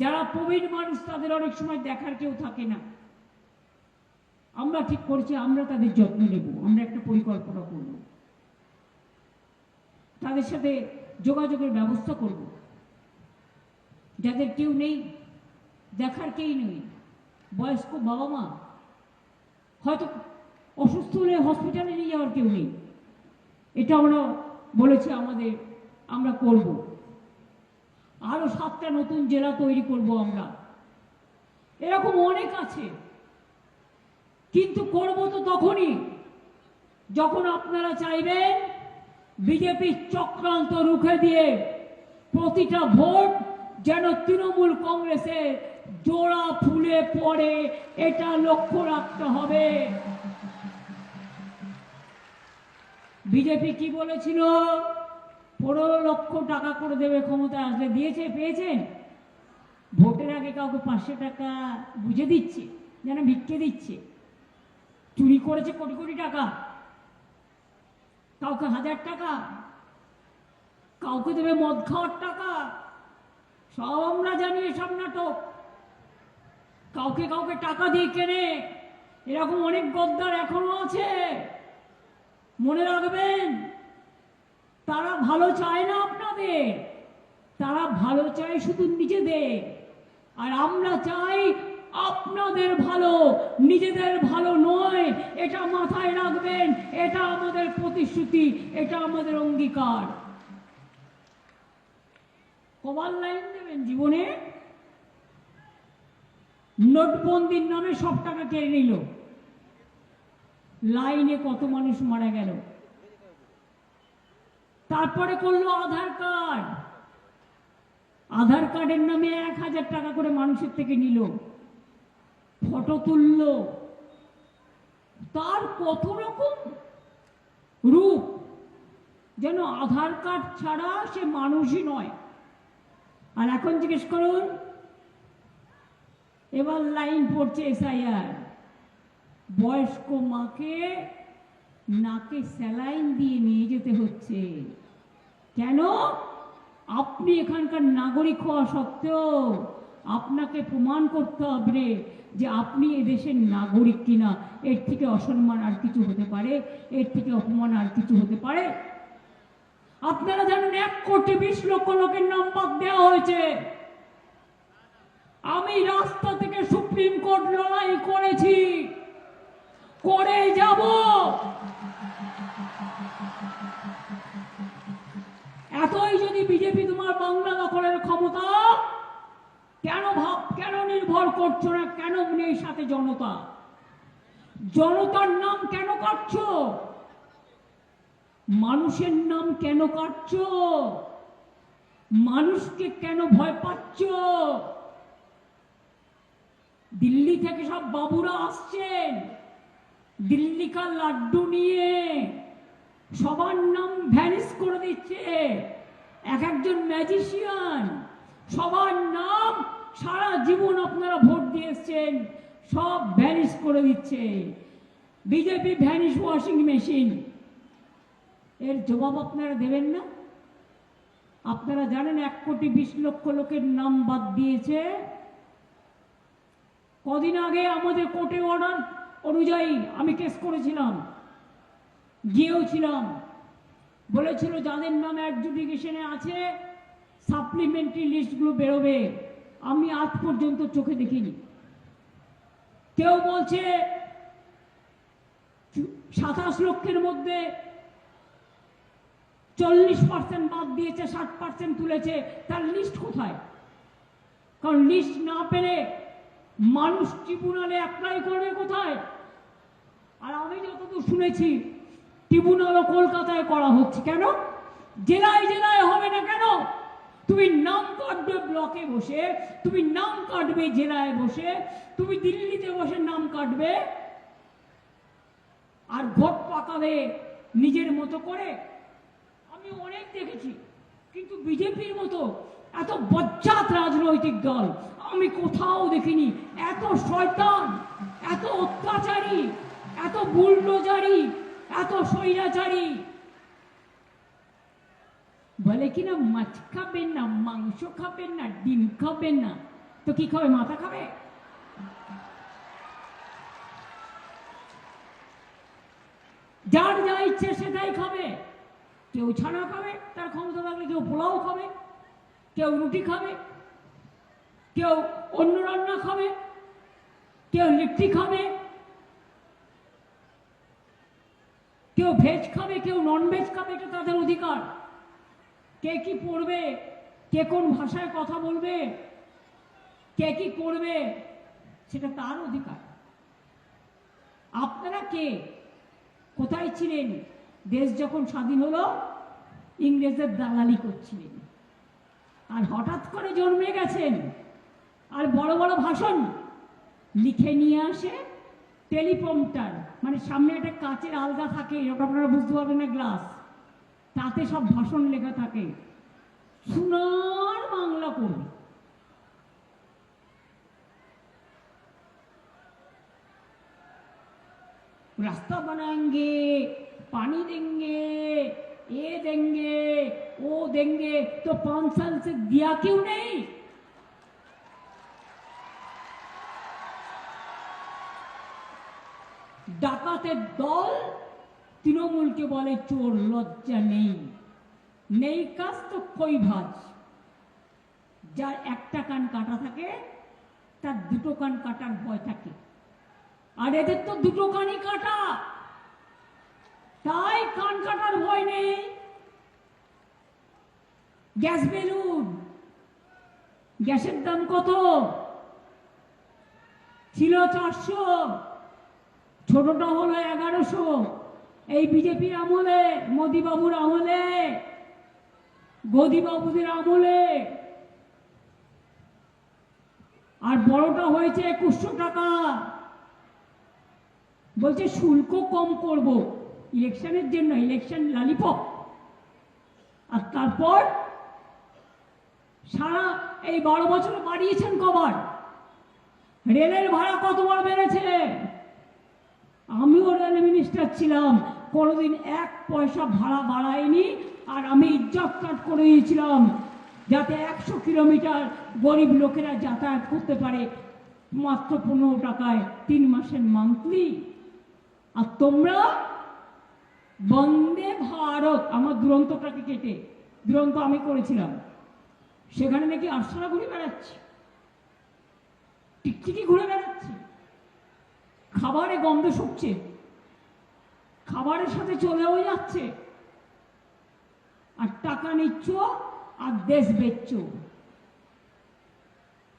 যারা প্রবীণ মানুষ তাদের অনেক সময় দেখার কেউ থাকে না। আমরা ঠিক করেছি আমরা তাদের যত্ন নেব, আমরা একটা পরিকল্পনা করব, তাদের সাথে যোগাযোগের ব্যবস্থা করব। যাদের কেউ নেই, দেখার কেউ নেই, বয়স্ক বাবা মা, হয়তো অসুস্থ হলে হসপিটালে নিয়ে যাওয়ার কেউ নেই, এটা আমরা বলেছি আমরা করব। আরো 7টা নতুন জেলা তৈরি করব আমরা, এরকম অনেক আছে। কিন্তু করব তো তখনই যখন আপনারা চাইবেন বিজেপির চক্রান্ত রুখে দিয়ে প্রতিটা ভোট যেন তৃণমূল কংগ্রেসের জোড়া ফুলে পড়ে, এটা লক্ষ্য রাখতে হবে। বিজেপি কি বলেছিল? 15 লক্ষ টাকা করে দেবে ক্ষমতা আসলে, দিয়েছে? পেয়েছেন? ভোটের আগে কাউকে 500 টাকা বুঝে দিচ্ছে, যেন ভিক্ষে দিচ্ছে। চুরি করেছে কোটি কোটি টাকা, কাউকে 1000 টাকা, কাউকে দেবে মদ খাওয়ার টাকা। সব আমরা জানি এসব নাটক। কাউকে কাউকে টাকা দিয়ে কেনে, এরকম অনেক গদ্দার এখনো আছে। মনে রাখবেন, তারা ভালো চায় না আপনাদের, তারা ভালো চায় শুধু নিজেদের। আর আমরা চাই আপনাদের ভালো, নিজেদের ভালো নয়। এটা মাথায় রাখবেন, এটা আমাদের প্রতিশ্রুতি, এটা আমাদের অঙ্গীকার। কবার লাইন দেবেন জীবনে? নোটবন্দির নামে সব টাকা কেড়ে নিল, লাইনে কত মানুষ মারা গেল। তারপরে করলো আধার কার্ড, আধার কার্ডের নামে 1000 টাকা করে মানুষের থেকে নিল, ফটো তুলল। তার কত রকম রূপ, যেন আধার কার্ড ছাড়া সে মানুষই নয়। আর এখন জিজ্ঞেস করুন, এবার লাইন পড়ছে এসআইআর, বয়স্ক মাকে নাকে স্যালাইন দিয়ে নিয়ে যেতে হচ্ছে। কেন? আপনি এখানকার নাগরিক হওয়া সত্ত্বেও আপনাকে প্রমাণ করতে হবে যে আপনি এদেশের নাগরিক কিনা। এর থেকে অসম্মান আর কিছু হতে পারে? এর থেকে অপমান আর কিছু হতে পারে? আপনারা জানেন 1,20,00,000 লোকের নাম বাদ দেওয়া হয়েছে। আমি রাস্তা থেকে সুপ্রিম কোর্ট লড়াই করেছি, করে যাব। এতই যদি বিজেপি তোমার বাংলা দখলের ক্ষমতা, কেন নির্ভর করছো না? কেন নেই সাথে জনতা? জনতার নাম কেন কাটছো? মানুষের নাম কেন কাটছো? মানুষকে কেন ভয় পাচ্ছ? দিল্লি থেকে সব বাবুরা আসছেন দিল্লিকার লাড্ডু নিয়ে, সবার নাম ভ্যানিশ করে দিচ্ছে। এক একজন ম্যাজিশিয়ান, সবার নাম সারা জীবন আপনারা ভোট দিয়ে এসছেন, সব ভ্যানিশ করে দিচ্ছে। BJP vanish washing machine. এর জবাব আপনারা দেবেন না? আপনারা জানেন 1,20,00,000 লোকের নাম বাদ দিয়েছে। কদিন আগে আমাদের কোর্টে অর্ডার অনুযায়ী আমি কেস করেছিলাম, গিয়েও ছিলাম। বলেছিল যাদের নাম অ্যাডজুডিকেশনে আছে সাপ্লিমেন্টারি লিস্টগুলো বেরোবে। আমি আজ পর্যন্ত চোখে দেখিনি। কেউ বলছে 27 লক্ষের মধ্যে 40% বাদ দিয়েছে, 60% তুলেছে। তার লিস্ট কোথায়? কারণ লিস্ট না পেলে মানুষ ট্রিব্যুনালে অ্যাপ্লাই করবে কোথায়? আর আমি যতদূর শুনেছি ট্রিব্যুনালও কলকাতায় করা হচ্ছে। কেন? জেলায় জেলায় হবে না কেন? তুমি নাম কাটবে ব্লকে বসে, তুমি নাম কাটবে জেলায় বসে, তুমি দিল্লিতে বসে নাম কাটবে আর ভোট পাকাবে নিজের মতো করে। আমি অনেক দেখেছি, কিন্তু বিজেপির মতো এত বজ্জাত রাজনৈতিক দল আমি কোথাও দেখিনি। এত শয়তান, এত অত্যাচারী, এত বুলডোজারি, এত স্বৈরাচারী। বলে কিনা মাছ খাবেন না, মাংস খাবেন না, ডিম খাবেন না, তো কি খাবে, মাথা খাবে? যার যা ইচ্ছে সেটাই খাবে। কেউ ছানা খাবে তার ক্ষমতা থাকলে, কেউ পোলাও খাবে, কেউ রুটি খাবে, কেউ অন্য রান্না খাবে, কেউ লিট্টি খাবে, কেউ ভেজ খাবে, কেউ নন ভেজ খাবে, এটা তাদের অধিকার। কে কি পড়বে, কে কোন ভাষায় কথা বলবে, কে কি করবে, সেটা তার অধিকার। আপনারা কে, কোথায় ছিলেন দেশ যখন স্বাধীন হলো? ইংরেজদের দালালি করছিলেন, আর হঠাৎ করে জন্মে গেছেন, আর বড় বড় ভাষণ লিখে নিয়ে আসে টেলিপ্রম্পটার, মানে সামনে একটা কাচের আলগা থাকে, এরকম আপনারা বুঝতে পারবেন না, গ্লাস, তাতে সব ভাষণ লেখা থাকে। সোনার বাংলা করবে। रास्ता बनाएंगे, पानी देंगे, ये देंगे, वो देंगे, तो 5 साल से दिया क्यों नहीं? ডাকাতের দল তৃণমূলকে বলে চোর, লজ্জা নেই, নেই কাজ তো কই ভাজ। যার একটা কান কাটা থাকে তার দুটো কান কাটার ভয় থাকে, আর এদের তো দুটো কানই কাটা, তাই কান কাটার ভয় নেই। গ্যাস বেলুন, গ্যাসের দাম কত ছিল? 400, ছোটটা হলো 1100। এই বিজেপির আমলে, মোদী বাবুর আমলে, গদি বাবুদের আমলে। আর বড়টা হয়েছে 2100 টাকা। বলছে শুল্ক কম করব ইলেকশনের জন্য, ইলেকশন লালিপপ। আর তারপর সারা এই 12 বছর বাড়িয়েছেন কবার? রেলের ভাড়া কতবার বেড়েছে? আমিও রেল মিনিস্টার ছিলাম, কোনোদিন 1 পয়সা ভাড়া বাড়ায়নি। আর আমি ইজ্জত কাট করে দিয়েছিলাম যাতে 100 কিলোমিটার গরিব লোকেরা যাতায়াত করতে পারে মাত্র 15 টাকায় 3 মাসের মান্থলি। আর তোমরা বন্দে ভারত, আমার দুরন্তটাকে কেটে, দুরন্ত আমি করেছিলাম, সেখানে নাকি আরশোলা ঘুরে বেড়াচ্ছে, টিকটিকি ঘুরে বেড়াচ্ছে, খাবারে গন্ধ শুকছে, খাবারের সাথে চলেও যাচ্ছে, আর টাকা নিচ্ছ আর দেশ বেচছ।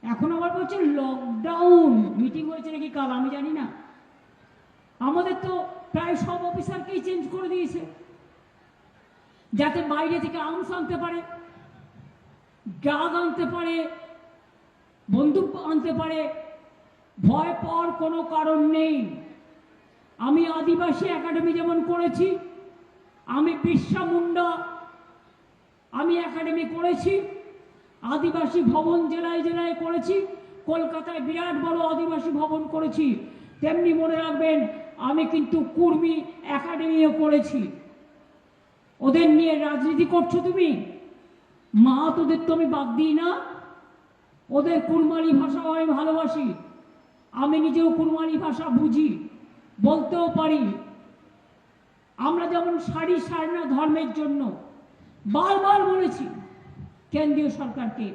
এখন আবার বলছে লকডাউন। মিটিং হয়েছে নাকি কাল, আমি জানি না। আমাদের তো প্রায় সব অফিসারকেই চেঞ্জ করে দিয়েছে, যাতে বাইরে থেকে আর্মস আনতে পারে, ড্রাগ আনতে পারে, বন্দুক আনতে পারে। ভয় পাওয়ার কোনো কারণ নেই। আমি আদিবাসী একাডেমি যেমন করেছি, আমি বিরসা মুন্ডা আমি একাডেমি করেছি, আদিবাসী ভবন জেলায় জেলায় করেছি, কলকাতায় বিরাট বড় আদিবাসী ভবন করেছি। তেমনি মনে রাখবেন আমি কিন্তু কুর্মী একাডেমিও করেছি। ওদের নিয়ে রাজনীতি করছো তুমি? মা তোদের তো আমি বাদ দিই না, ওদের কুরমালি ভাষাও আমি ভালোবাসি। আমি নিজেও কুরমালি ভাষা বুঝি, বলতেও পারি। আমরা যেমন শাড়ি সারনা ধর্মের জন্য বারবার বলেছি কেন্দ্রীয় সরকারকে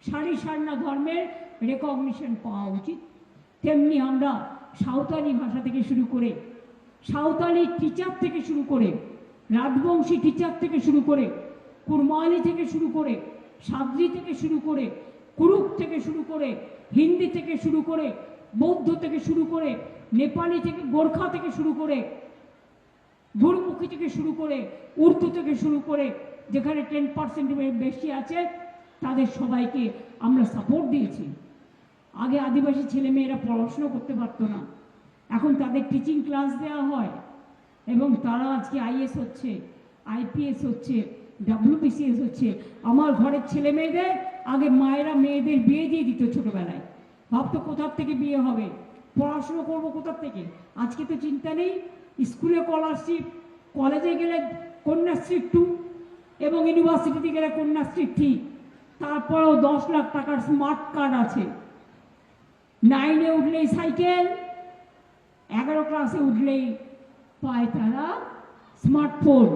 শাড়ি সারনা ধর্মের রেকগনিশন পাওয়া উচিত, তেমনি আমরা সাঁওতালি ভাষা থেকে শুরু করে, সাঁওতালি টিচার থেকে শুরু করে, রাজবংশী টিচার থেকে শুরু করে, কুরমালি থেকে শুরু করে, সাদ্রি থেকে শুরু করে, কুরুক থেকে শুরু করে, হিন্দি থেকে শুরু করে, বৌদ্ধ থেকে শুরু করে, নেপালি থেকে, গোর্খা থেকে শুরু করে, গুরুমুখী থেকে শুরু করে, উর্দু থেকে শুরু করে, যেখানে 10% বেশি আছে তাদের সবাইকে আমরা সাপোর্ট দিয়েছি। আগে আদিবাসী ছেলেমেয়েরা পড়াশোনা করতে পারতো না, এখন তাদের টিচিং ক্লাস দেওয়া হয় এবং তারা আজকে আইএস হচ্ছে, আইপিএস হচ্ছে, WBCS হচ্ছে। আমার ঘরের ছেলে মেয়েদের আগে মায়েরা মেয়েদের বিয়ে দিয়ে দিত ছোটবেলায়, ভাবতো কোথার থেকে বিয়ে হবে, পড়াশুনো করবো কোথার থেকে। আজকে তো চিন্তা নেই, স্কুলে স্কলারশিপ, কলেজে গেলে কন্যাশ্রী 2 এবং ইউনিভার্সিটিতে গেলে কন্যাশ্রী 3। তারপরেও 10 লাখ টাকার স্মার্ট কার্ড আছে। 9-এ উঠলেই সাইকেল, 11 ক্লাসে উঠলেই পায় তারা স্মার্টফোন।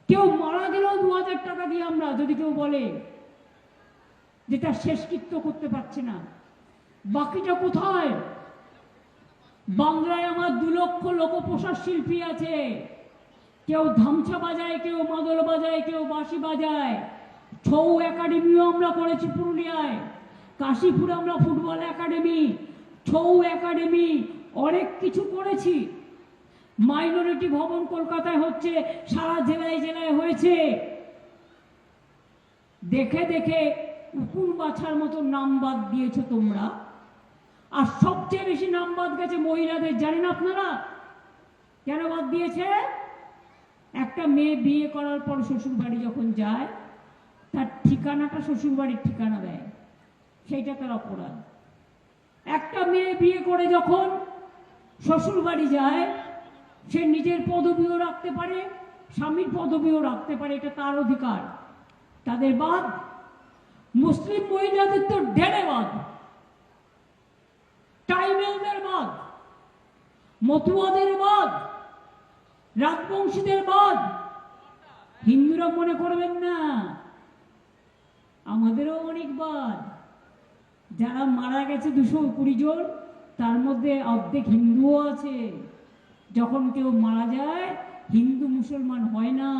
কেউ মারা গেলেও 2000 টাকা দিয়ে আমরা, যদি কেউ বলে যেটা শেষকৃত্য করতে পারছে না, বাকিটা কোথায়? বাংলায় আমার 2 লক্ষ লোকপ্রসার শিল্পী আছে। কেউ ধামছা বাজায়, কেউ মাদল বাজায়, কেউ বাঁশি বাজায়। ছৌ একাডেমিও আমরা করেছি পুরুলিয়ায়, কাশীপুরে আমরা ফুটবল একাডেমি, ছৌ একাডেমি, অনেক কিছু করেছি। মাইনরিটি ভবন কলকাতায় হচ্ছে, সারা জেলায় জেলায় হয়েছে। দেখে দেখে উকুন বাছার মতো নাম বাদ দিয়েছো তোমরা। আর সবচেয়ে বেশি নাম বাদ গেছে মহিলাদের, জানেন আপনারা কেন বাদ দিয়েছে? একটা মেয়ে বিয়ে করার পর শ্বশুর বাড়ি যখন যায়, তার ঠিকানাটা শ্বশুর বাড়ির ঠিকানা দেয়, সেইটা তার অপরাধ। একটা মেয়ে বিয়ে করে যখন শ্বশুর বাড়ি যায়, সে নিজের পদবিও রাখতে পারে, স্বামীর পদবিও রাখতে পারে, এটা তার অধিকার। তাদের বাদ। মুসলিম মহিলাদের তো ঢেলে বাদ, ট্রাইবেলদের বাদ, মতুয়াদের বাদ, রাজবংশীদের বাদ। হিন্দুরা মনে করবেন না, আমাদেরও অনেক বাদ। যারা মারা গেছে 220 জন, তার মধ্যে অর্ধেক হিন্দুও আছে। যখন কেউ মারা যায়, হিন্দু মুসলমান হয় না,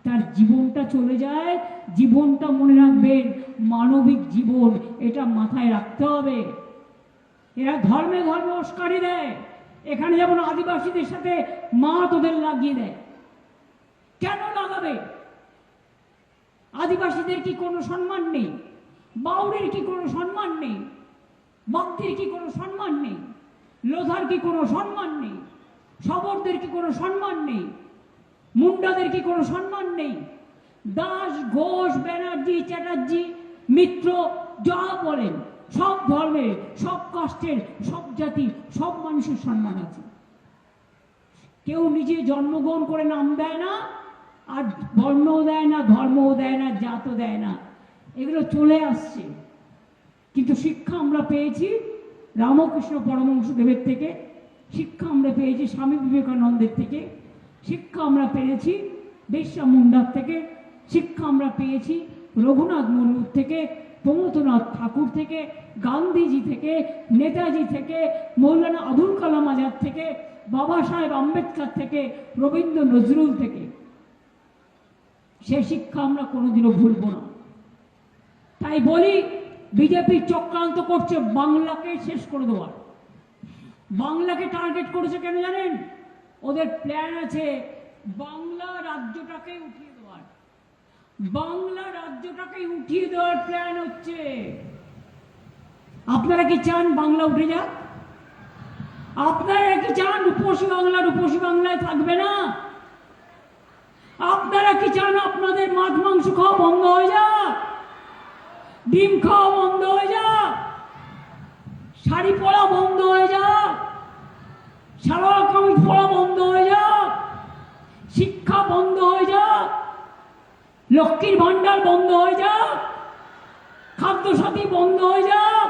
তার জীবনটা চলে যায়। জীবনটা মনে রাখবেন, মানবিক জীবন, এটা মাথায় রাখতে হবে। এরা ধর্মে ধর্মে উস্কানি দেয়। এখানে যেমন আদিবাসীদের সাথে মা তোদের লাগিয়ে দেয়, কেন লাগাবে? আদিবাসীদের কি কোনো সম্মান নেই? বাউরির কি কোনো সম্মান নেই? বাগদির কি কোনো সম্মান নেই? লোধার কি কোনো সম্মান নেই? শবরদের কি কোনো সম্মান নেই? মুন্ডাদের কি কোনো সম্মান নেই? দাস, ঘোষ, ব্যানার্জি, চ্যাটার্জি, মিত্র, যা বলেন, সব ধর্মের, সব কাস্টের, সব জাতি, সব মানুষের সম্মান আছে। কেউ নিজে জন্মগ্রহণ করে নাম দেয় না, আর বর্ণও দেয় না, ধর্মও দেয় না, জাতও দেয় না। এগুলো চলে আসছে। কিন্তু শিক্ষা আমরা পেয়েছি রামকৃষ্ণ পরমহংসদেবের থেকে, শিক্ষা আমরা পেয়েছি স্বামী বিবেকানন্দের থেকে, শিক্ষা আমরা পেয়েছি বিরসা মুন্ডার থেকে, শিক্ষা আমরা পেয়েছি রঘুনাথ মুর্মুর থেকে, প্রমথনাথ ঠাকুর থেকে, গান্ধীজি থেকে, নেতাজি থেকে, মৌলানা আবুল কালাম আজাদ থেকে, বাবা সাহেব আম্বেদকর থেকে, রবীন্দ্র নজরুল থেকে। সে শিক্ষা আমরা কোনোদিনও ভুলব না। তাই বলি, বিজেপি চক্রান্ত করছে বাংলাকে শেষ করে দেওয়ার। বাংলাকে টার্গেট করেছে কেন জানেন? ওদের প্ল্যান আছে বাংলা রাজ্যটাকে উঠিয়ে দেওয়ার। বাংলা রাজ্যটাকে উঠিয়ে দেওয়ার প্ল্যান হচ্ছে। আপনারা কি চান বাংলা উঠে যাক? আপনারা কি চান রূপসী বাংলা রূপসী বাংলায় থাকবে না? আপনারা কি চান আপনাদের মাছ মাংস খাওয়া বন্ধ হয়ে যাক, ডিম খাওয়া বন্ধ হয়ে যাক, শাড়ি পরা বন্ধ হয়ে যাক, সালোয়ার কামিজ পরা বন্ধ হয়ে যাক, শিক্ষা বন্ধ হয়ে যাক, লক্ষ্মীর ভান্ডার বন্ধ হয়ে যাক, খাদ্যসাথী বন্ধ হয়ে যাক,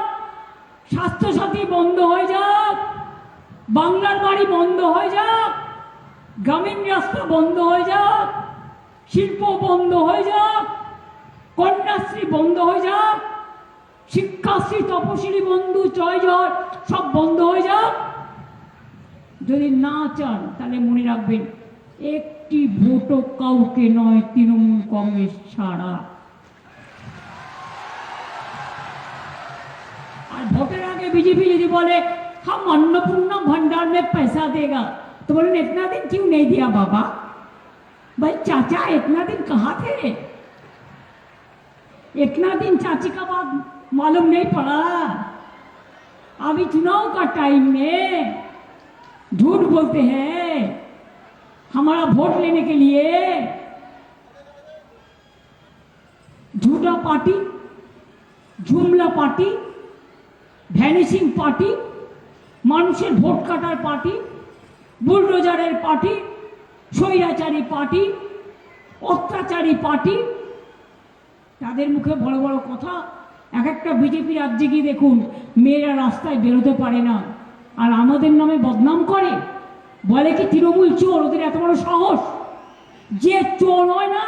স্বাস্থ্যসাথী বন্ধ হয়ে যাক, বাংলার বাড়ি বন্ধ হয়ে যাক, গ্রামীণ রাস্তা বন্ধ হয়ে যাক, শিল্প বন্ধ হয়ে যাক, কন্যাশ্রী বন্ধ হয়ে যাক, শিক্ষাশ্রী, তপশিলি বন্ধু, জয় জয় সব বন্ধ হয়ে যাক। যদি না চান তাহলে মনে রাখবেন, একটি ভোটও কাউকে নয়, তৃণমূল কংগ্রেস ছাড়া। আর ভোটের আগে বিজেপি যদি বলে हम अन्नपूर्णा भंडार में पैसा देगा, तो बोले इतना दिन क्यों नहीं दिया बाबा? भाई चाचा इतना दिन कहाँ थे? इतना दिन चाची का बात मालूम नहीं पड़ा। अभी चुनाव का टाइम में झूठ बोलते हैं हमारा वोट लेने के लिए। झूठा पार्टी, झुमला पार्टी, ভ্যানিশিং পার্টি, মানুষের ভোট কাটার পার্টি, বুলডোজারের পার্টি, স্বৈরাচারী পার্টি, অত্যাচারী পার্টি, তাদের মুখে বড় বড় কথা। এক একটা বিজেপি রাজ্যে গিয়ে দেখুন মেয়েরা রাস্তায় বেরোতে পারে না, আর আমাদের নামে বদনাম করে, বলে কি তৃণমূল চোর। ওদের এত বড় সাহস যে চোর হয় না,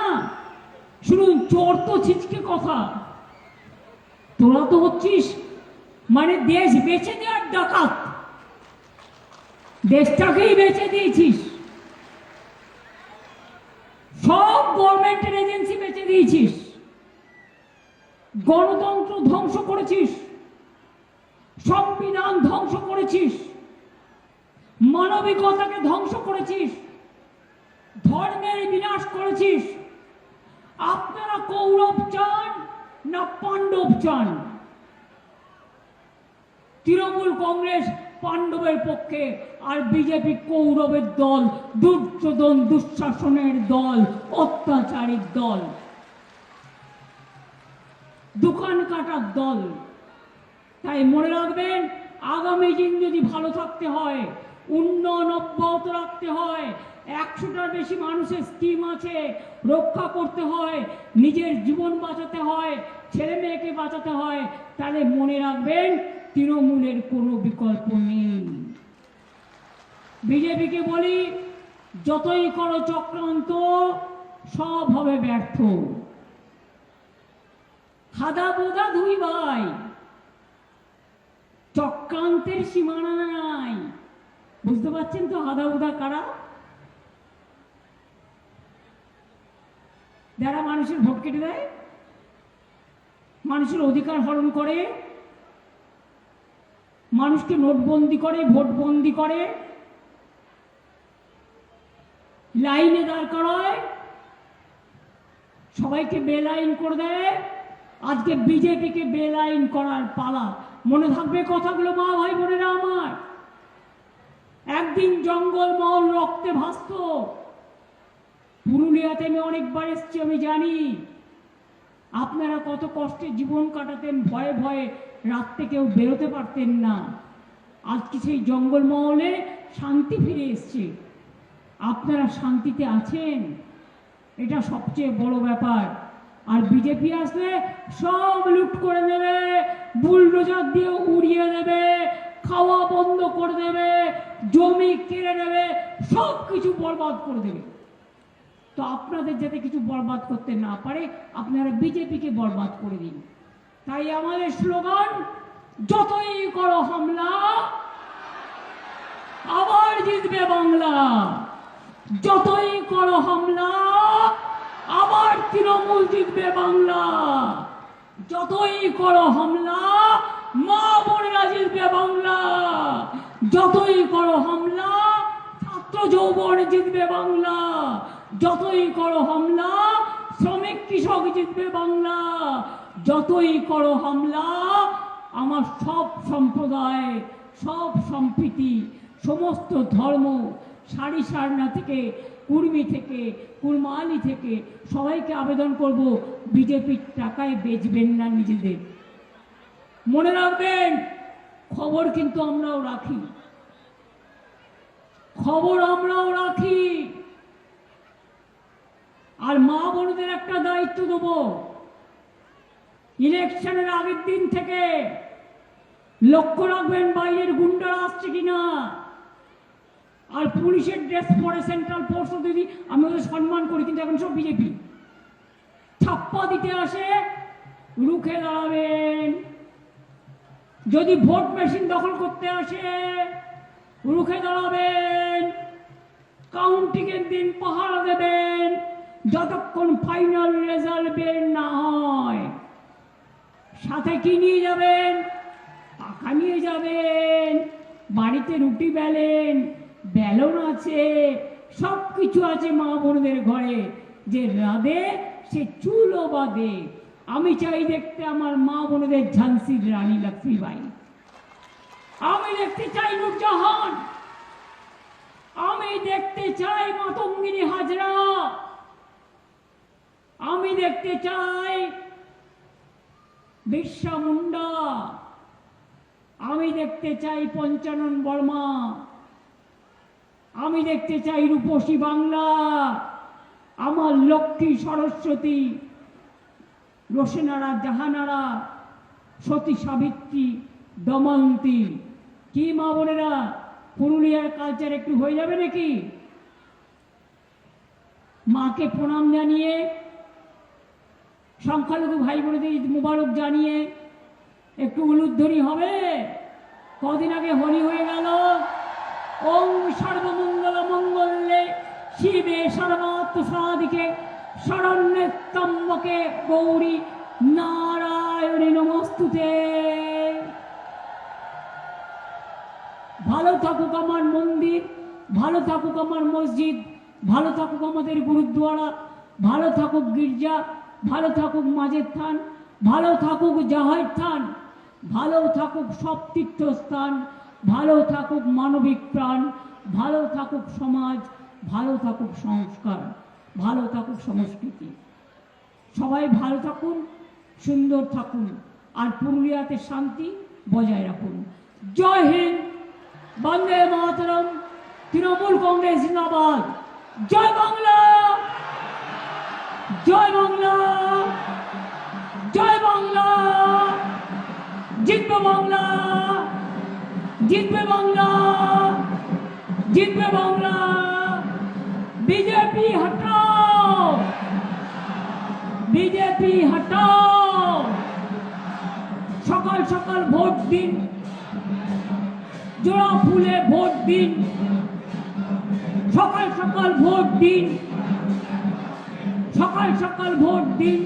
শুনুন চোর তো ছিচকে কথা, তোরা তো হচ্ছিস মানে দেশ বেচে দেওয়ার ডাকাত, দেশটাকেই বেচে দিয়েছিস, সব গভর্নমেন্টের এজেন্সি বেচে দিয়েছিস, গণতন্ত্র ধ্বংস করেছিস, সংবিধান ধ্বংস করেছিস, মানবিকতাকে ধ্বংস করেছিস, ধর্মের বিনাশ করেছিস। আপনারা কৌরব চান না পাণ্ডব চান? তৃণমূল কংগ্রেস পাণ্ডবের পক্ষে, আর বিজেপি কৌরবের দল, দুর্যোধন দুঃশাসনের দল, অত্যাচারীর দল, দোকান কাটার দল। তাই মনে রাখবেন, আগামী দিন যদি ভালো থাকতে হয়, উন্নয়ন অব্যাহত রাখতে হয়, 100টার বেশি মানুষের স্কিম আছে, রক্ষা করতে হয়, নিজের জীবন বাঁচাতে হয়, ছেলে মেয়েকে বাঁচাতে হয়, তাহলে মনে রাখবেন তৃণমূলের কোনো বিকল্প নেই। বিজেপিকে বলি, যতই করো চক্রান্ত সব হবে ব্যর্থ। হাদা বোদা দুই ভাই, চক্রান্তের সীমানা নাই। বুঝতে পারছেন তো হাদা বোদা কারা? যারা মানুষের ভোট কেটে দেয়, মানুষের অধিকার হরণ করে, মানুষকে নোটবন্দি করে, ভোটবন্দি করে, লাইনে দাঁড় করায়, সবাইকে বেলাইন করে দেয়। আজকে বিজেপিকে বেলাইন করার পালা। মনে থাকবে কথাগুলো মা ভাই বোনেরা আমার। একদিন জঙ্গলমহল রক্তে ভাসত। পুরুলিয়াতে আমি অনেকবার এসেছি, আমি জানি আপনারা কত কষ্টে জীবন কাটাতেন, ভয়ে ভয়ে রাত্রে কেউ বেরোতে পারতেন না। আজকে সেই জঙ্গলমহলে শান্তি ফিরে এসছে। আপনারা শান্তিতে আছেন, এটা সবচেয়ে বড় ব্যাপার। আর বিজেপি আসলে সব লুট করে দেবে, বুলডোজার দিয়ে উড়িয়ে দেবে, খাওয়া বন্ধ করে দেবে, জমি কেড়ে নেবে, সব কিছু বরবাদ করে দেবে। তো আপনাদের যাতে কিছু বরবাদ করতে না পারে, আপনারা বিজেপিকে বরবাদ করে দিন। তাই আমাদের স্লোগান, যতই করো হামলা আবার জিতবে বাংলা। যতই করো হামলা আবার তৃণমূল জিতবে বাংলা। যতই করো হামলা মা বোনেরা জিতবে বাংলা। যতই করো হামলা ছাত্র যৌবন জিতবে বাংলা। যতই করো হামলা শ্রমিক কৃষক জিতবে বাংলা। যতই করো হামলা আমার সব সম্প্রদায়, সব সম্প্রীতি, সমস্ত ধর্ম, সারি সারনা থেকে, কুর্মী থেকে, কুরমালি থেকে সবাইকে আবেদন করব, বিজেপির টাকায় বেচবেন না নিজেদের। মনে রাখবেন, খবর কিন্তু আমরাও রাখি, খবর আমরাও রাখি। আর মা বোনদের একটা দায়িত্ব দেব, ইলেকশনের আগের দিন থেকে লক্ষ্য রাখবেন বাইরের গুন্ডারা আসছে কিনা। আর পুলিশের ড্রেস পরে সেন্ট্রাল ফোর্স দিদি, আমি ওদের সম্মান করি, কিন্তু এখন সব বিজেপি। ছাপ্পা দিতে আসে, রুখে দাঁড়াবেন। যদি ভোট মেশিন দখল করতে আসে, রুখে দাঁড়াবেন। কাউন্টিং এর দিন পাহারা দেবেন, যতক্ষণ ফাইনাল রেজাল্ট বের না হয়। সাথে কি নিয়ে যাবেন? পাখা নিয়ে যাবেন, বাড়িতে রুটি বেলেন, বেলন আছে, সব কিছু আছে মা বোনদের ঘরে। যে রাধে সে চুলও বাঁধে। আমি চাই দেখতে আমার মা বোনদের ঝান্সির রানী লক্ষ্মীবাই। আমি দেখতে চাই নূরজাহান। আমি দেখতে চাই মাতঙ্গিনী হাজরা। আমি দেখতে চাই বিরসা মুন্ডা। আমি দেখতে চাই পঞ্চানন বর্মা। আমি দেখতে চাই রূপসী বাংলা। আমার লক্ষ্মী সরস্বতী রোশেনারা, জাহানারা, সতী সাবিত্রী, দময়ন্তী। কি মা বোনেরা, পুরুলিয়ার কালচার একটু হয়ে যাবে নাকি? মাকে প্রণাম জানিয়ে, সংখ্যালঘু ভাই বোনেদের ঈদ মুবারক জানিয়ে একটু উলুধ্বনি হবে। কদিন আগে হোলি হয়ে গেল। ওং সর্বমঙ্গল মঙ্গলে শিবে সর্বাত্ম সাধিকে শরণ্যে ত্র্যম্বকে গৌরী নারায়ণী নমস্তুতে। ভালো থাকুক আমার মন্দির, ভালো থাকুক আমার মসজিদ, ভালো থাকুক আমাদের গুরুদ্বারা, ভালো থাকুক গির্জা, ভালো থাকুক মাঝের থান, ভালো থাকুক জাহের থান, ভালো থাকুক সব তীর্থস্থান, ভালো থাকুক মানবিক প্রাণ, ভালো থাকুক সমাজ, ভালো থাকুক সংস্কার, ভালো থাকুক সংস্কৃতি। সবাই ভালো থাকুন, সুন্দর থাকুন, আর পুরুলিয়াতে শান্তি বজায় রাখুন। জয় হিন্দ, বন্দে মাতরম, তৃণমূল কংগ্রেস জিন্দাবাদ। জয় বাংলা, জয় বাংলা, জয় বাংলা। জিতবে বাংলা, জিতবে বাংলা, জিতবে বাংলা। বিজেপি হটাও, বিজেপি হটাও। সকাল সকাল ভোট দিন, জোড়া ফুলে ভোট দিন, সকাল সকাল ভোট দিন, সকাল সকাল ভোট দিন।